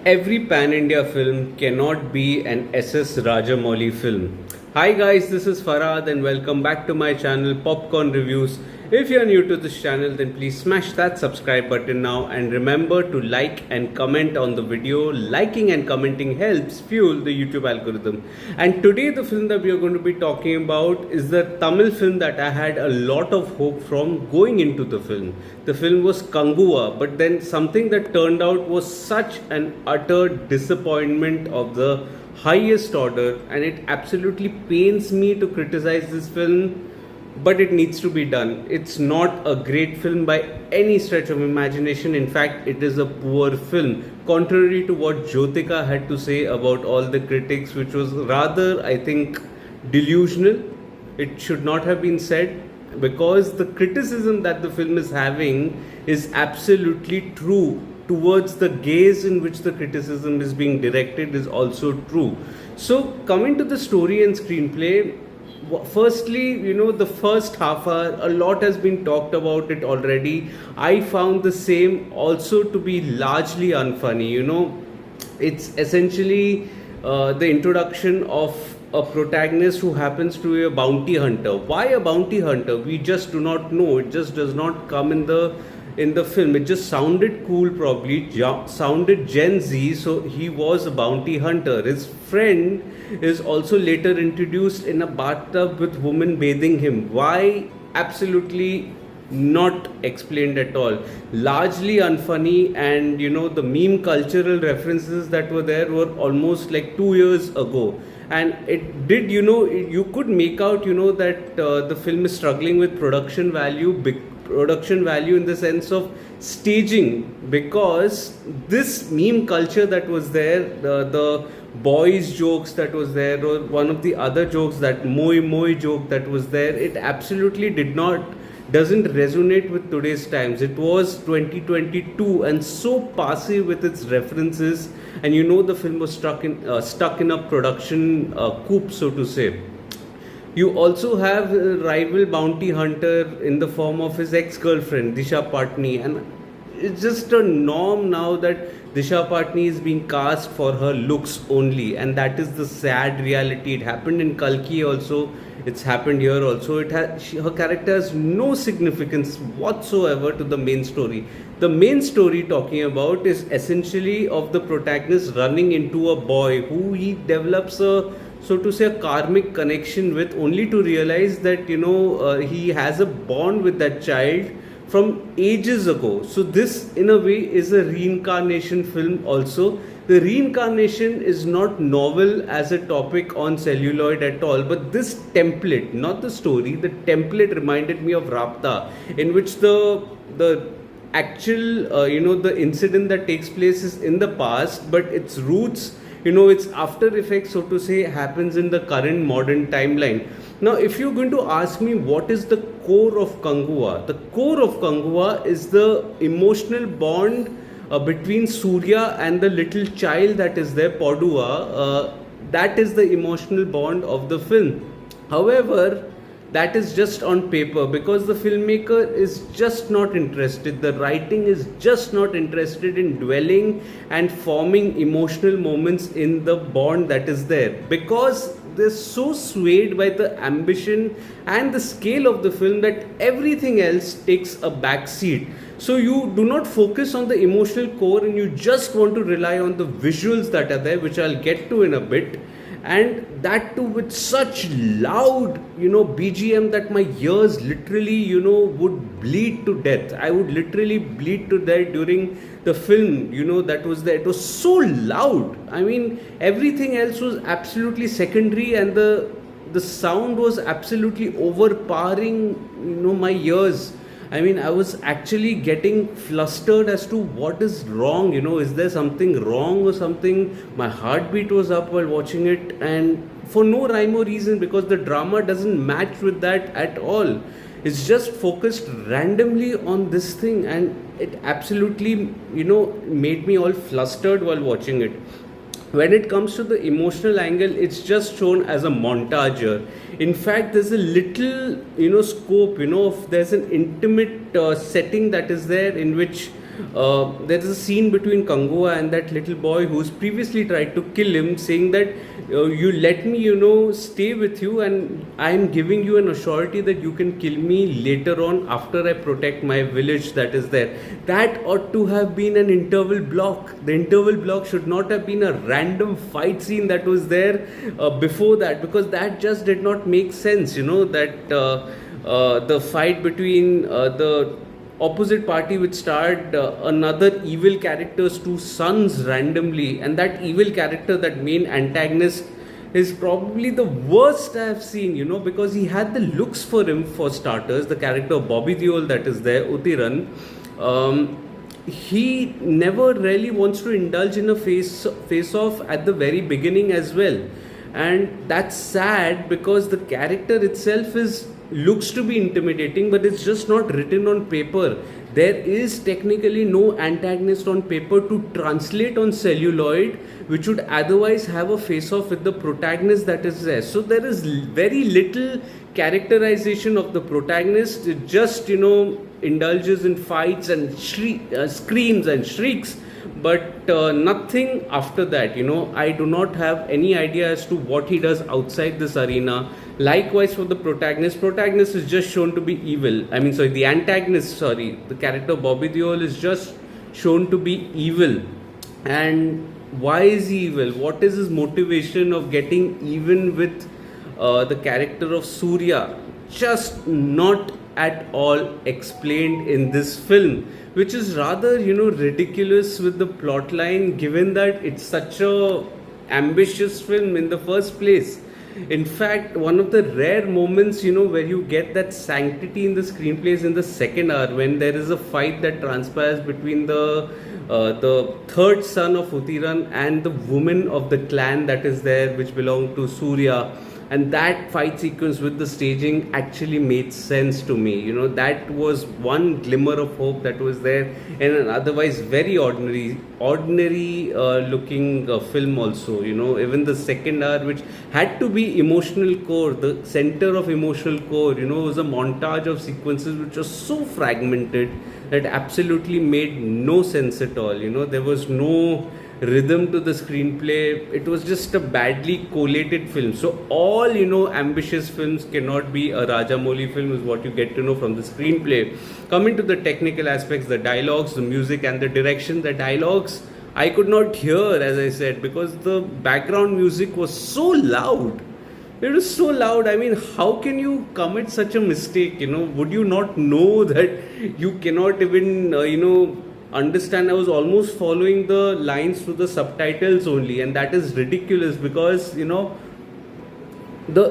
Every pan India film cannot be an SS Rajamouli film. Hi guys, this is Farhad and welcome back to my channel Popcorn Reviews. If you are new to this channel, then please smash that subscribe button now and remember to like and comment on the video. Liking and commenting helps fuel the YouTube algorithm. And today the film that we are going to be talking about is the Tamil film that I had a lot of hope from going into the film. The film was Kanguva, but then something that turned out was such an utter disappointment of the highest order, and it absolutely pains me to criticize this film, but it needs to be done. It's not a great film by any stretch of imagination. In fact, it is a poor film, contrary to what Jyotika had to say about all the critics, which was rather, I think, delusional. It should not have been said, because the criticism that the film is having is absolutely true. Towards the gaze in which the criticism is being directed is also true. So coming to the story and screenplay, firstly, the first half hour, a lot has been talked about it already. I found the same also to be largely unfunny. It's essentially the introduction of a protagonist who happens to be a bounty hunter. Why a bounty hunter? We just do not know. It just does not come in the film. It just sounded cool, probably sounded Gen Z, so he was a bounty hunter. His friend is also later introduced in a bathtub with women bathing him. Why? Absolutely not explained at all. Largely unfunny, and the meme cultural references that were there were almost like 2 years ago. And it did, you could make out, that the film is struggling with production value in the sense of staging, because this meme culture that was there, the boys jokes that was there, or one of the other jokes, that moi joke that was there, it absolutely doesn't resonate with today's times. It was 2022 and so passive with its references, and the film was stuck in a production coop, so to say. You also have a rival bounty hunter in the form of his ex-girlfriend, Disha Patani. And it's just a norm now that Disha Patani is being cast for her looks only. And that is the sad reality. It happened in Kalki also. It's happened here also. Her character has no significance whatsoever to the main story. The main story talking about is essentially of the protagonist running into a boy who he develops so to say, a karmic connection with, only to realize that he has a bond with that child from ages ago. So this in a way is a reincarnation film also. The reincarnation is not novel as a topic on celluloid at all, but this template, not the story, the template reminded me of Rapta, in which the actual the incident that takes place is in the past, but its roots, its after effects, so to say, happens in the current modern timeline. Now, if you're going to ask me what is the core of Kanguva, the core of Kanguva is the emotional bond between Suriya and the little child that is there, Padua. That is the emotional bond of the film. However, that is just on paper, because the filmmaker is just not interested, the writing is just not interested in dwelling and forming emotional moments in the bond that is there, because they're so swayed by the ambition and the scale of the film that everything else takes a back seat. So you do not focus on the emotional core, and you just want to rely on the visuals that are there, which I'll get to in a bit. And that too with such loud, BGM that my ears literally, would bleed to death. I would literally bleed to death during the film, that was there. It was so loud. I mean, everything else was absolutely secondary, and the sound was absolutely overpowering, my ears. I mean, I was actually getting flustered as to what is wrong, is there something wrong or something? My heartbeat was up while watching it, and for no rhyme or reason, because the drama doesn't match with that at all. It's just focused randomly on this thing, and it absolutely, made me all flustered while watching it. When it comes to the emotional angle, it's just shown as a montage. In fact, there's a little, scope, there's an intimate setting that is there, in which there is a scene between Kanguva and that little boy who's previously tried to kill him, saying that you let me, stay with you, and I'm giving you an assurity that you can kill me later on after I protect my village that is there. That ought to have been an interval block. The interval block should not have been a random fight scene that was there before that, because that just did not make sense. That the fight between the opposite party, which starred another evil character's two sons randomly, and that evil character, that main antagonist, is probably the worst I have seen, because he had the looks for him, for starters. The character of Bobby Deol that is there, Utiran, he never really wants to indulge in a face off at the very beginning as well. And that's sad, because the character itself looks to be intimidating, but it's just not written on paper. There is technically no antagonist on paper to translate on celluloid, which would otherwise have a face off with the protagonist that is there. So there is very little characterization of the protagonist. It just indulges in fights and screams and shrieks, but nothing after that. I do not have any idea as to what he does outside this arena. Likewise for the protagonist is just shown to be evil. The antagonist, the character Bobby Deol is just shown to be evil. And why is he evil? What is his motivation of getting even with the character of Suriya? Just not at all explained in this film, which is rather ridiculous with the plot line, given that it's such a ambitious film in the first place. In fact, one of the rare moments where you get that sanctity in the screenplay is in the second hour, when there is a fight that transpires between the third son of Utiran and the woman of the clan that is there, which belong to Suriya. And that fight sequence with the staging actually made sense to me. That was one glimmer of hope that was there in an otherwise very ordinary looking film also. Even the second hour, which had to be emotional core, the center of emotional core, was a montage of sequences which was so fragmented that absolutely made no sense at all. There was no rhythm to the screenplay. It was just a badly collated film. So all ambitious films cannot be a Rajamouli film, is what you get to know from the screenplay. Coming to the technical aspects, the dialogues, the music and the direction. The dialogues I could not hear, as I said, because the background music was so loud. It was so loud. How can you commit such a mistake? Would you not know that you cannot even understand? I was almost following the lines through the subtitles only, and that is ridiculous, because the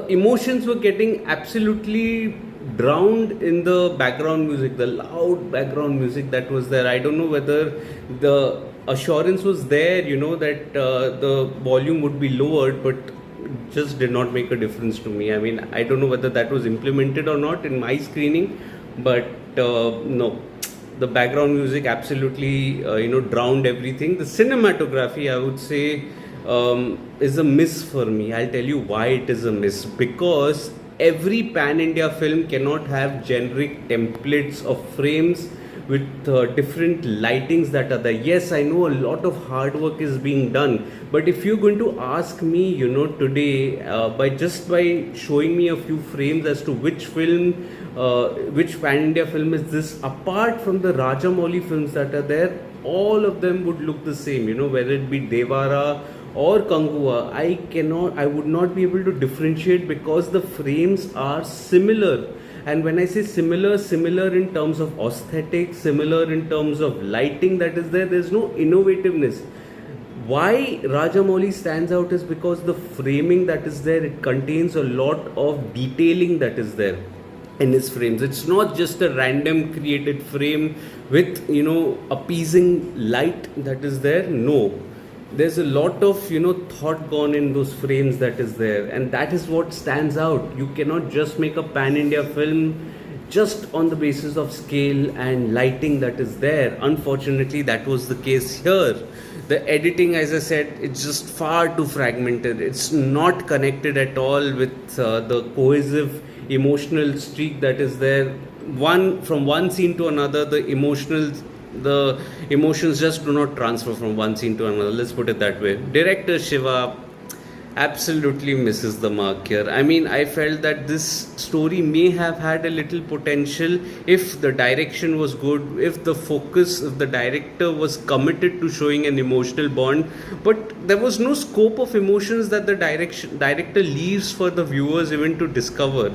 emotions were getting absolutely drowned in the background music, the loud background music that was there. I don't know whether the assurance was there that the volume would be lowered, but just did not make a difference to me. I don't know whether that was implemented or not in my screening, but no, the background music absolutely drowned everything. The cinematography, I would say, is a miss for me. I'll tell you why it is a miss. Because every pan-India film cannot have generic templates of frames with different lightings that are there. Yes, I know a lot of hard work is being done, but if you're going to ask me today, by showing me a few frames as to which film, which pan-India film is this, apart from the Rajamouli films that are there, all of them would look the same, whether it be Devara or Kanguva. I would not be able to differentiate, because the frames are similar. And when I say similar in terms of aesthetic, similar in terms of lighting that is there, there's no innovativeness. Why Rajamouli stands out is because the framing that is there, it contains a lot of detailing that is there in his frames. It's not just a random created frame with appeasing light that is there. No, there's a lot of thought gone in those frames that is there, and that is what stands out. You cannot just make a pan-India film just on the basis of scale and lighting that is there. Unfortunately, that was the case here. The editing, as I said, it's just far too fragmented. It's not connected at all with the cohesive emotional streak that is there. From one scene to another, the emotional The emotions just do not transfer from one scene to another. Let's put it that way. Director Shiva absolutely misses the mark here. I mean, I felt that this story may have had a little potential if the direction was good, if the focus of the director was committed to showing an emotional bond, but there was no scope of emotions that the director leaves for the viewers even to discover. A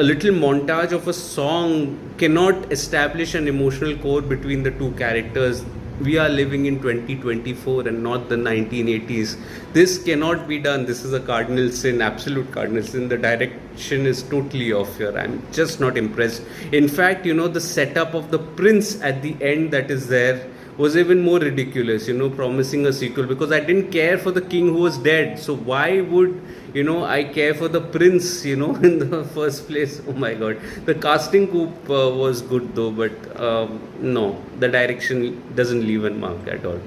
little montage of a song cannot establish an emotional core between the two characters. We are living in 2024 and not the 1980s. This cannot be done. This is a cardinal sin, absolute cardinal sin. The direction is totally off here. I'm just not impressed. In fact, the setup of the prince at the end that is there was even more ridiculous, promising a sequel, because I didn't care for the king who was dead. So why would, I care for the prince, in the first place? Oh my god. The casting coup was good though, but no, the direction doesn't leave a mark at all.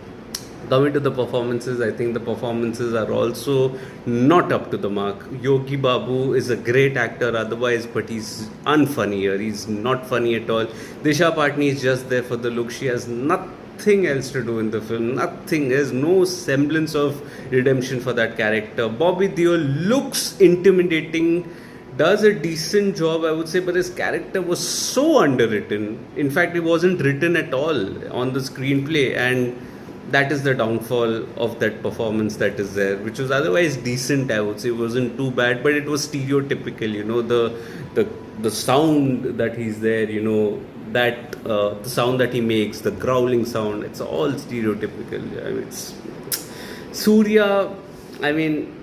Coming to the performances, I think the performances are also not up to the mark. Yogi Babu is a great actor otherwise, but he's unfunny here. He's not funny at all. Disha Patani is just there for the look. She has nothing else to do in the film. Nothing. There's no semblance of redemption for that character. Bobby Deol looks intimidating, does a decent job, I would say, but his character was so underwritten. In fact, it wasn't written at all on the screenplay, and that is the downfall of that performance that is there, which was otherwise decent, I would say. It wasn't too bad, but it was stereotypical, the sound that he's there, that the sound that he makes, the growling sound, it's all stereotypical. I mean, Suriya, I mean,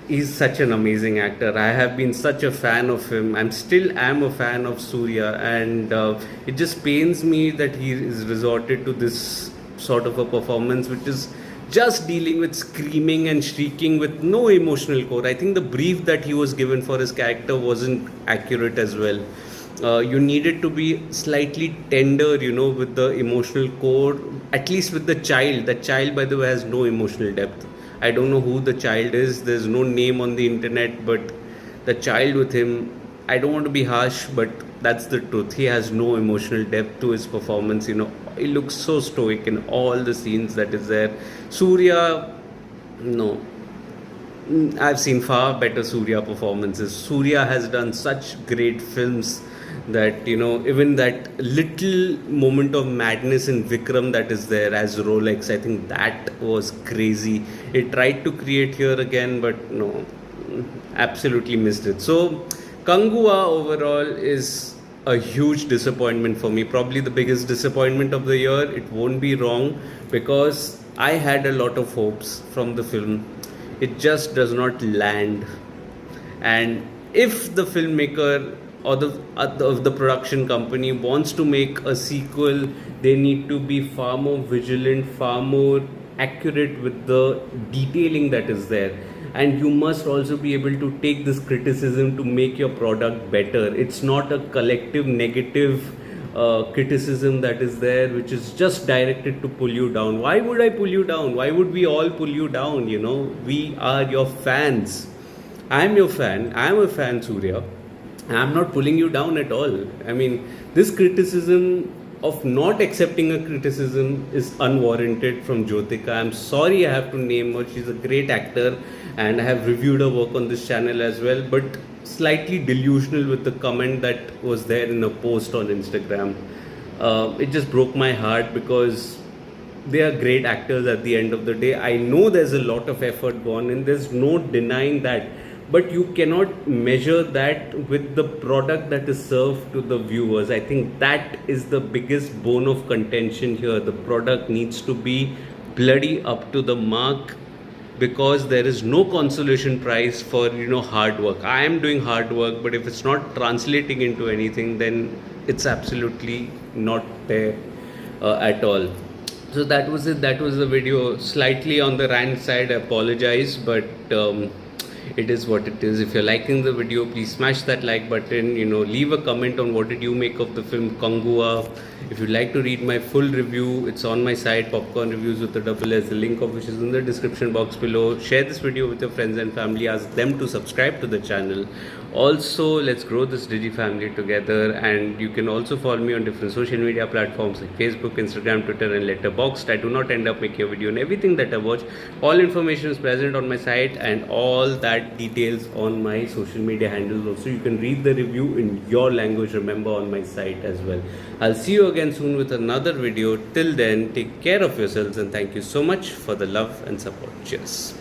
he's such an amazing actor. I have been such a fan of him. I'm still am a fan of Suriya, and it just pains me that he is resorted to this sort of a performance which is just dealing with screaming and shrieking with no emotional core. I think the brief that he was given for his character wasn't accurate as well. You needed to be slightly tender, with the emotional core, at least with the child. That child, by the way, has no emotional depth. I don't know who the child is. There's no name on the internet, but the child with him, I don't want to be harsh, but that's the truth. He has no emotional depth to his performance. He looks so stoic in all the scenes that is there. Suriya, no. I've seen far better Suriya performances. Suriya has done such great films that, even that little moment of madness in Vikram that is there as Rolex, I think that was crazy. It tried to create here again, but no, absolutely missed it. So, Kanguva overall is a huge disappointment for me. Probably the biggest disappointment of the year. It won't be wrong, because I had a lot of hopes from the film. It just does not land. And if the filmmaker or the production company wants to make a sequel, they need to be far more vigilant, far more accurate with the detailing that is there. And you must also be able to take this criticism to make your product better. It's not a collective negative criticism that is there, which is just directed to pull you down. Why would I pull you down? Why would we all pull you down? We are your fans. I'm your fan. I'm a fan, Suriya. I'm not pulling you down at all. I mean, this criticism of not accepting a criticism is unwarranted from Jyotika. I'm sorry I have to name her. She's a great actor, and I have reviewed her work on this channel as well, but slightly delusional with the comment that was there in a post on Instagram. It just broke my heart, because they are great actors at the end of the day. I know there's a lot of effort gone in, there's no denying that, but you cannot measure that with the product that is served to the viewers. I think that is the biggest bone of contention here. The product needs to be bloody up to the mark, because there is no consolation prize for hard work. I am doing hard work, but if it's not translating into anything, then it's absolutely not there at all. So that was it. That was the video. Slightly on the rant side, I apologize, but it is what it is. If you're liking the video, please smash that like button. Leave a comment on what did you make of the film Kanguva. If you'd like to read my full review, it's on my site, Popcorn Reviews with a double S, the link of which is in the description box below. Share this video with your friends and family. Ask them to subscribe to the channel. Also, let's grow this Digi family together. And you can also follow me on different social media platforms like Facebook, Instagram, Twitter, and Letterboxd. I do not end up making a video on everything that I watch. All information is present on my site, and all that details on my social media handles. Also, you can read the review in your language, remember, on my site as well. I'll see you again soon with another video. Till then, take care of yourselves, and thank you so much for the love and support. Cheers.